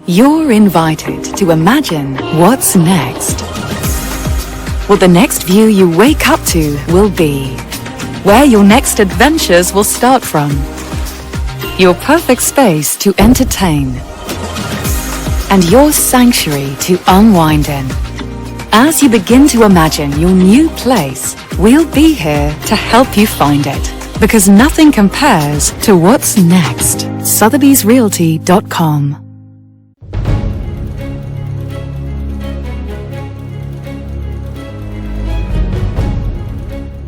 You're invited to imagine what's next. What the next view you wake up to will be. Where your next adventures will start from. Your perfect space to entertain. And your sanctuary to unwind in. As you begin to imagine your new place, we'll be here to help you find it. Because nothing compares to what's next. Sotheby'sRealty.com.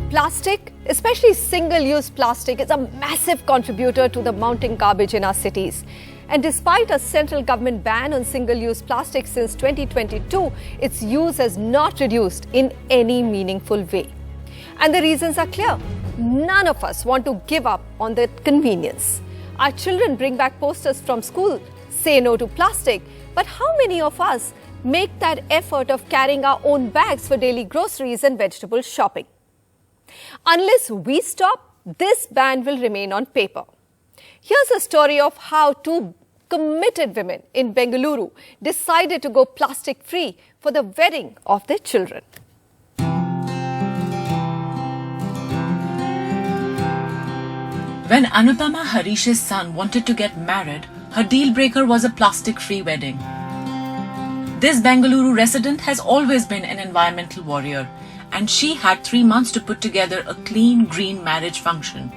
Plastic, especially single-use plastic, is a massive contributor to the mounting garbage in our cities. And despite a central government ban on single-use plastic since 2022, its use has not reduced in any meaningful way. And the reasons are clear. None of us want to give up on the convenience. Our children bring back posters from school, say no to plastic, but how many of us make that effort of carrying our own bags for daily groceries and vegetable shopping? Unless we stop, this ban will remain on paper. Here's a story of how two committed women in Bengaluru decided to go plastic-free for the wedding of their children. When Anupama, Harish's son, wanted to get married, her deal breaker was a plastic-free wedding. This Bengaluru resident has always been an environmental warrior, and she had 3 months to put together a clean, green marriage function.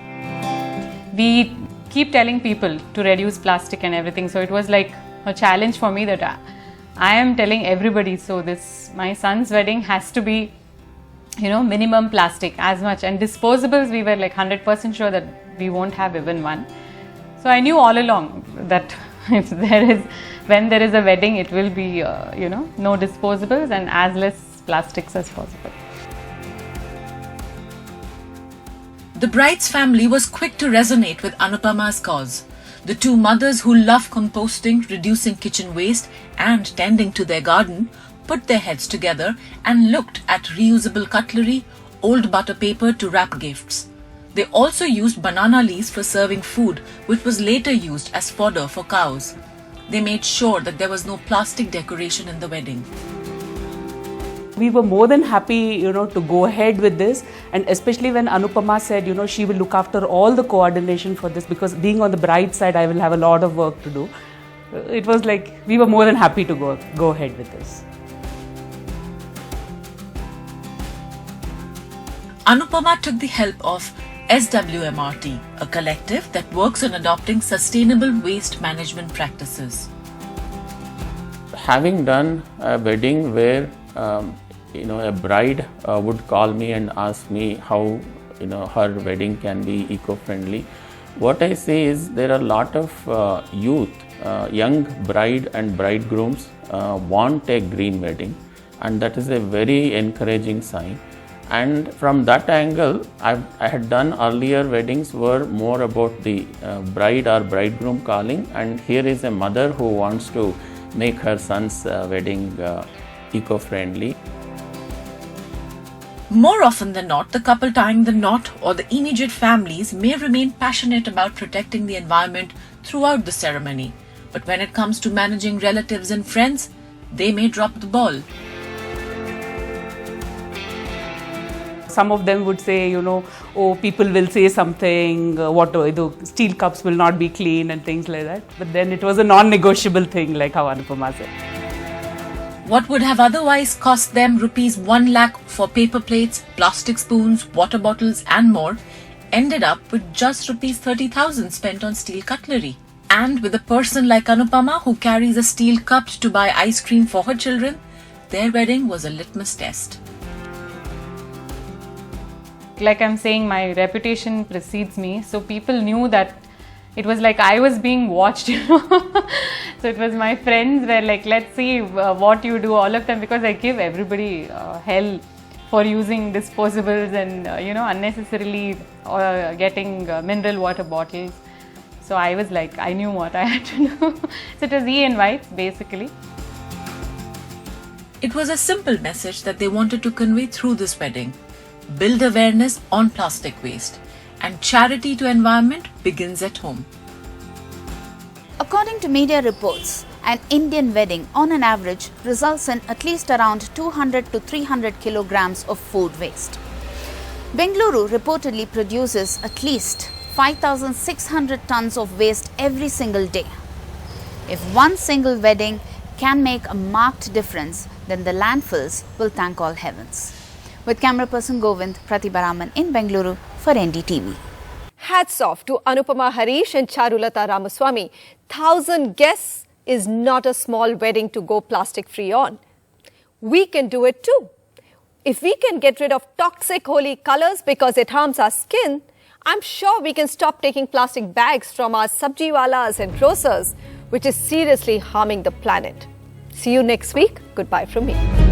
We keep telling people to reduce plastic and everything, so it was like a challenge for me that I am telling everybody, so my son's wedding has to be, minimum plastic as much, and disposables we were like 100% sure that we won't have even one. So I knew all along that when there is a wedding, it will be no disposables and as less plastics as possible. The bride's family was quick to resonate with Anupama's cause. The two mothers who love composting, reducing kitchen waste and tending to their garden put their heads together and looked at reusable cutlery, old butter paper to wrap gifts. They also used banana leaves for serving food, which was later used as fodder for cows. They made sure that there was no plastic decoration in the wedding. We were more than happy, to go ahead with this, and especially when Anupama said, she will look after all the coordination for this, because being on the bride side, I will have a lot of work to do. It was like we were more than happy to go ahead with this. Anupama took the help of SWMRT, a collective that works on adopting sustainable waste management practices. Having done a wedding where a bride would call me and ask me how her wedding can be eco-friendly. What I say is there are a lot of youth, young bride and bridegrooms want a green wedding, and that is a very encouraging sign. And from that angle, I had done earlier weddings were more about the bride or bridegroom calling, and here is a mother who wants to make her son's wedding eco-friendly. More often than not, the couple tying the knot or the immediate families may remain passionate about protecting the environment throughout the ceremony. But when it comes to managing relatives and friends, they may drop the ball. Some of them would say, people will say something, the steel cups will not be clean and things like that. But then it was a non-negotiable thing, like how Anupama said. What would have otherwise cost them rupees 1 lakh for paper plates, plastic spoons, water bottles and more, ended up with just rupees 30,000 spent on steel cutlery. And with a person like Anupama who carries a steel cup to buy ice cream for her children, their wedding was a litmus test. Like I'm saying, my reputation precedes me, so people knew that it was like I was being watched, So it was my friends were like, let's see what you do, all of them, because I give everybody hell for using disposables and, unnecessarily getting mineral water bottles. So I was like, I knew what I had to do. So it was e-invites basically. It was a simple message that they wanted to convey through this wedding. Build awareness on plastic waste, and charity to environment begins at home. According to media reports, An Indian wedding on an average results in at least around 200 to 300 kilograms of food waste. Bengaluru reportedly produces at least 5,600 tons of waste every single day. If one single wedding can make a marked difference, then the landfills will thank all heavens. With camera person Govind, Pratibha Raman in Bengaluru for NDTV. Hats off to Anupama, Harish and Charulatha Ramaswamy. 1,000 guests is not a small wedding to go plastic free on. We can do it too. If we can get rid of toxic holy colors because it harms our skin, I'm sure we can stop taking plastic bags from our sabjiwalas and grocers, which is seriously harming the planet. See you next week. Goodbye from me.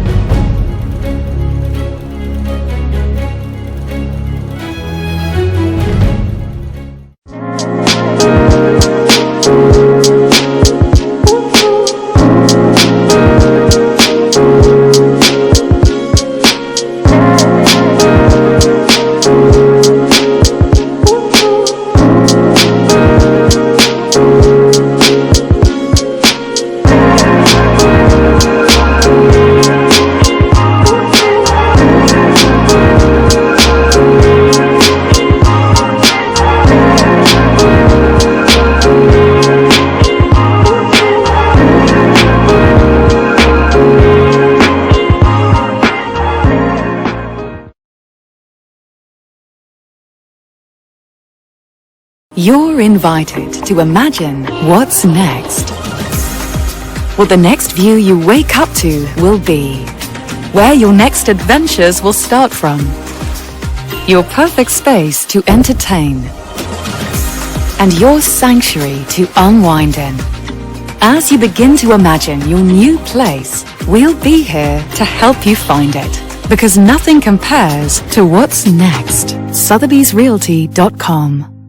You're invited to imagine what's next. What the next view you wake up to will be. Where your next adventures will start from. Your perfect space to entertain. And your sanctuary to unwind in. As you begin to imagine your new place, we'll be here to help you find it. Because nothing compares to what's next. Sotheby'sRealty.com